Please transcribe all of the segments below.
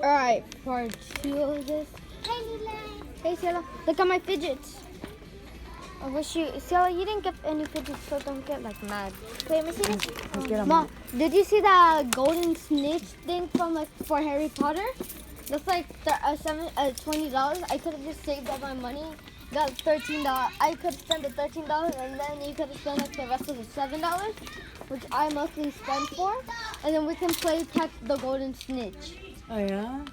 Alright, part 2 of this. Hey, Lila. Hey, Cielo, look at my fidgets. I wish you, Cielo, you didn't get any fidgets, so don't get like mad. Wait, let me see this. Let's get 'em. Mom, did you see that golden snitch thing from like for Harry Potter? That's like $20. I could have just saved all my money. Got $13. I could have spent the $13, and then you could have spent like the rest of the $7, which I mostly spent for, and then we can play catch the golden snitch. Oh yeah?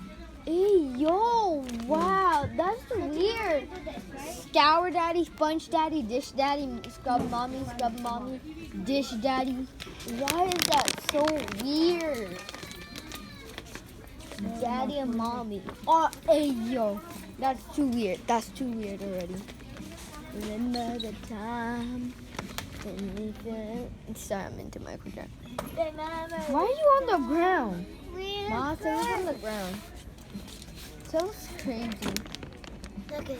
Hey, yo, wow, that's weird. Scour daddy, sponge daddy, dish daddy, scrub mommy, dish daddy. Why is that so weird? Daddy and mommy. Oh, hey, yo, that's too weird. That's too weird already. Remember the time. Sorry, I'm into my project. Why are you on the ground? Mom, stay on the ground. So crazy. Look at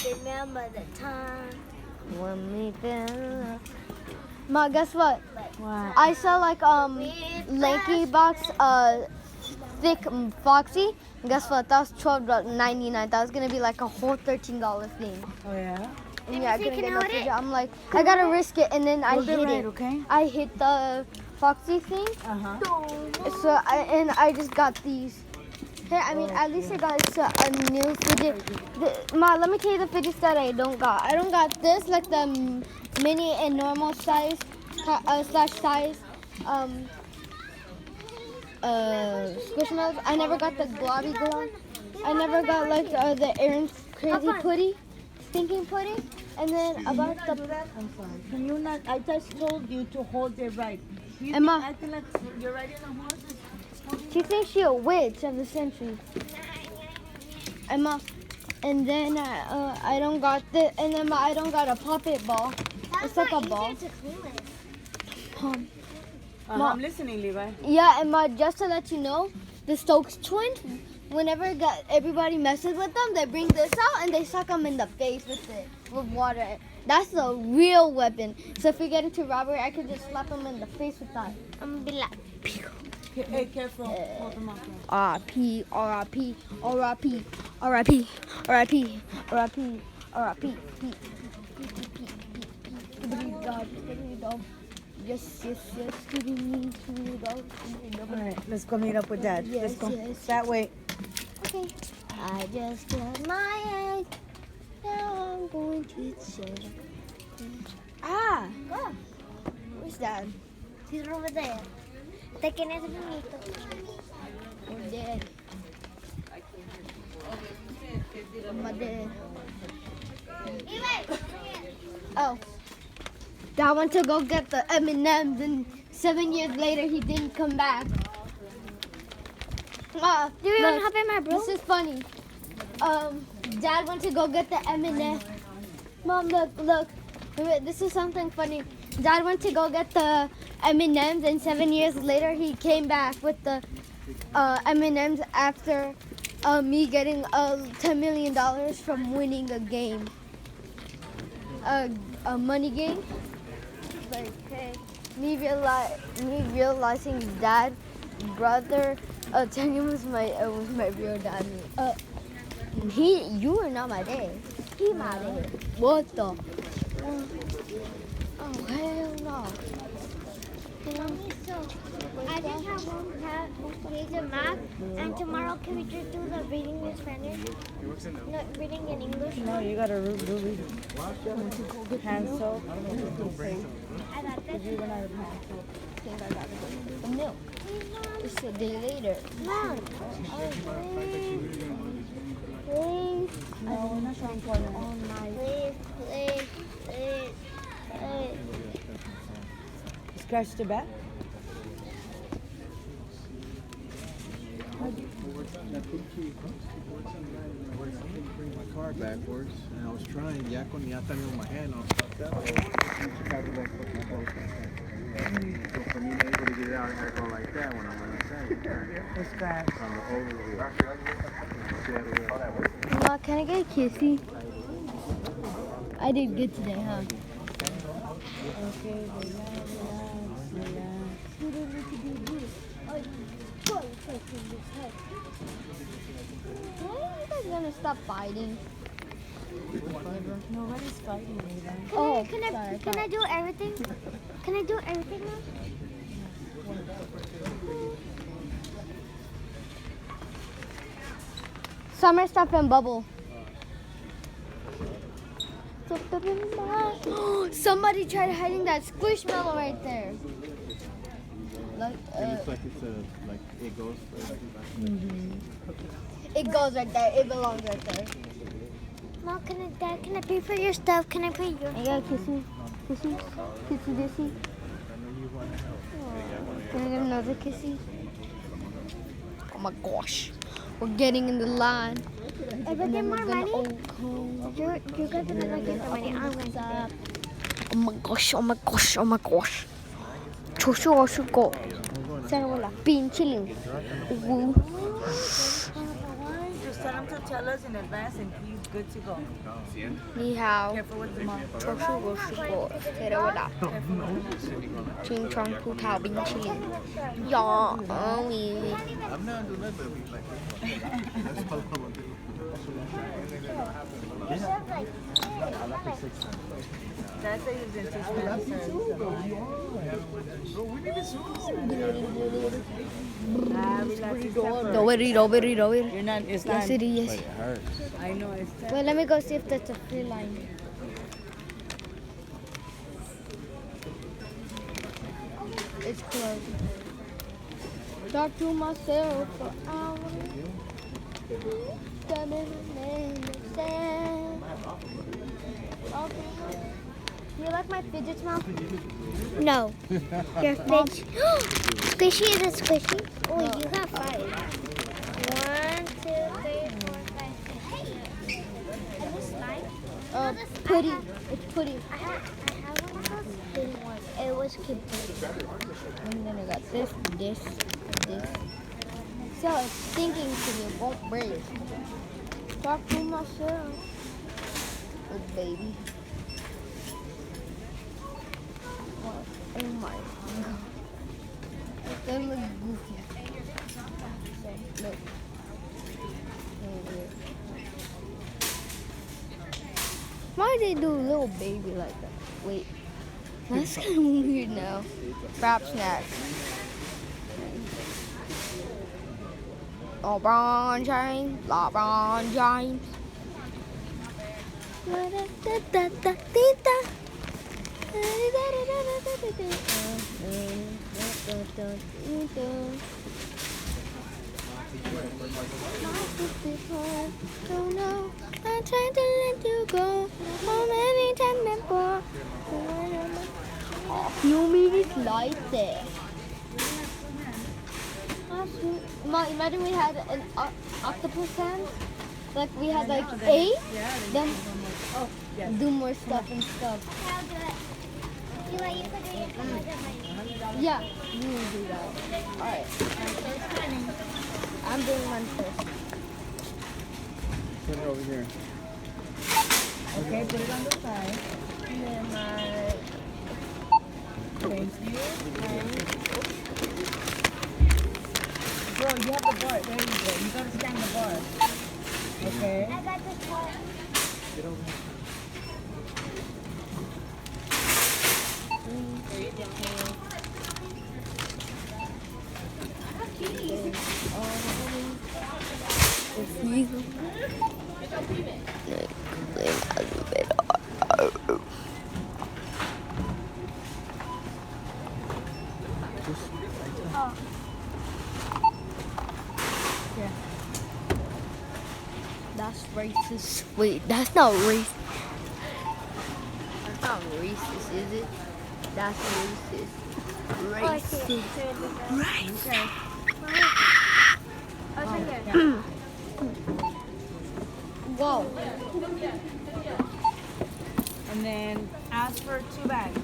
remember the time. When we fell. Ma, guess what? Wow. I saw like Lanky Box thick Foxy. And guess what? That was $12.99. That was gonna be like a whole $13 thing. Oh yeah? And yeah, I couldn't get no fidget. I'm like, I gotta risk it, and then I hit it. Okay? I hit the Foxy thing. Uh-huh. So I just got these. Here, I mean, at least I got a new fidget. Ma, let me tell you the fidgets that I don't got. I don't got this, like the mini and normal size slash size Squishmallows. I never got the globby glove. I never got like the Aaron's crazy putty, stinking putty. And then about the. I'm sorry. Can you not? I just told you to hold it right. You Emma. acting like you're riding a horse. She thinks she's a witch of the century. Emma. And then I don't got this. And then I don't got a puppet ball. It's like a ball. I'm Mom. listening, Levi. Yeah, and just to let you know, the Stokes twins, whenever everybody messes with them, they bring this out and they suck them in the face with water. That's a real weapon. So if we get into robbery, I could just slap them in the face with that. I'm gonna be like, pew. Hey, careful. Hold them up. R.I.P. R.I.P. R.I.P. R.I.P. R.I.P. R.I.P. R.I.P. Yes. All right, let's go meet up with Dad. Yes, Let's go. yes. That way. Okay. I just got my egg. Now I'm going to check. Ah! Go. Where's Dad? He's over there. Te quieres bonito. We're dead. I'm dead. Oh. Dad went to go get the M&Ms, and 7 years later he didn't come back. Do you want to hop in my broom? This is funny. Dad went to go get the M&Ms. Mom, look. Wait, this is something funny. Dad went to go get the M&Ms, and 7 years later he came back with the M&Ms after me getting $10 million from winning a game, a money game. Like, hey, me realizing Dad, brother, telling him was my real dad. You are not my dad. He my dad. What the? Oh hell no. Mommy, so I just have one page of math, and tomorrow can we just do the reading in Spanish? No, reading in English? No, you gotta read it. Hand soap. I got this. You run out of hand soap. I think I got it. The milk. It's a day later. Mom. Please. No, we're not so important. Oh my. Please. Scratch the back. Bring my car backwards, and I was trying. Ya tenía on my hand, I was fucked up. So for me, able to get out here going like that when I'm on the side. The scratch. On the overwheel. Ma, can I get a kissy? I did good today, huh? Okay, relax. When are you guys gonna stop fighting? Nobody's fighting me then. Can I do everything? Can I do everything now? Summer stuff and bubble. Somebody tried hiding that squishmallow right there. Like, It looks like it's like it goes for like it goes right there. It belongs right there. Mom, Dad, can I pay for your stuff? Can I pay your I got kissy, kissy, kissy, kissy. Can I get another kissy? Oh my gosh, we're getting in the line. If I get more money, Oh you're gonna get the money. I'm gonna get my gosh, oh my gosh, oh my gosh. Chosho go. Sana wala. Pinchiling. Just tell them to tell us in advance and he's good to go. Ni hao. Careful with the mom. Chosho go. Sana wala. Ching chong pu tao pinchiling. Ya, oui. I'm not doing that, but we like that's all I want to do. Dad said he's in teach Robbery. You're not, it's Yes, it is. It hurts. I know, it's Wait, let me go see if that's a free line. It's closed. Talk to myself for hours. You like my fidgets, Mom? No. Your fidget. Squishy, is it squishy? Oh, you got 5. 1, 2, 3, 4, 5, 6. Is this mine? Putty. It's putty. I have one of those big ones. It was cute. And then I got this. So it's stinking to me. It won't break. Talk to myself. Oh, baby. Oh my god. They look goofy. So, look. Why they do a little baby like that? Wait. That's kind of weird now. Wrap snack. LeBron James. Don't know. I'm trying to let you go. How many times before? You made it like that. Imagine we had an octopus hand. Like we had like 8. Then do more stuff and stuff. I'll do it. You could do it. I'll get mine. Yeah, you will do that. Alright. I'm doing mine first. Put it over here. okay, put it on the side. And then Thank you. Bro, you have the bar. There you go. You gotta stand the bar. Okay. I got this part. Get over here. That's racist. Wait, that's not racist. That's not racist, is it? That's racist. Racist. Racist. Whoa. And then ask for 2 bags.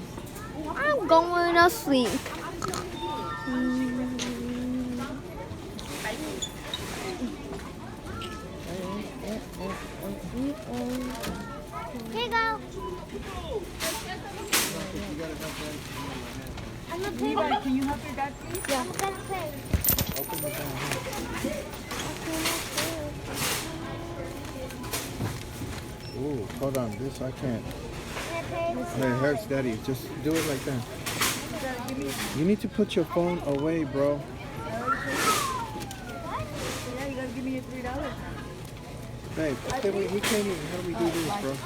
I'm going to sleep. Here you go. I'm gonna pay Levi, can you help your dad Yeah. I'm gonna pay. Open the bag. Ooh, hold on. This I can't. It hurts, Daddy. Just do it like that. You need to put your phone away, bro. Yeah, you gotta give me your $3 now. Babe, okay, we can't even. How do we do this, bro?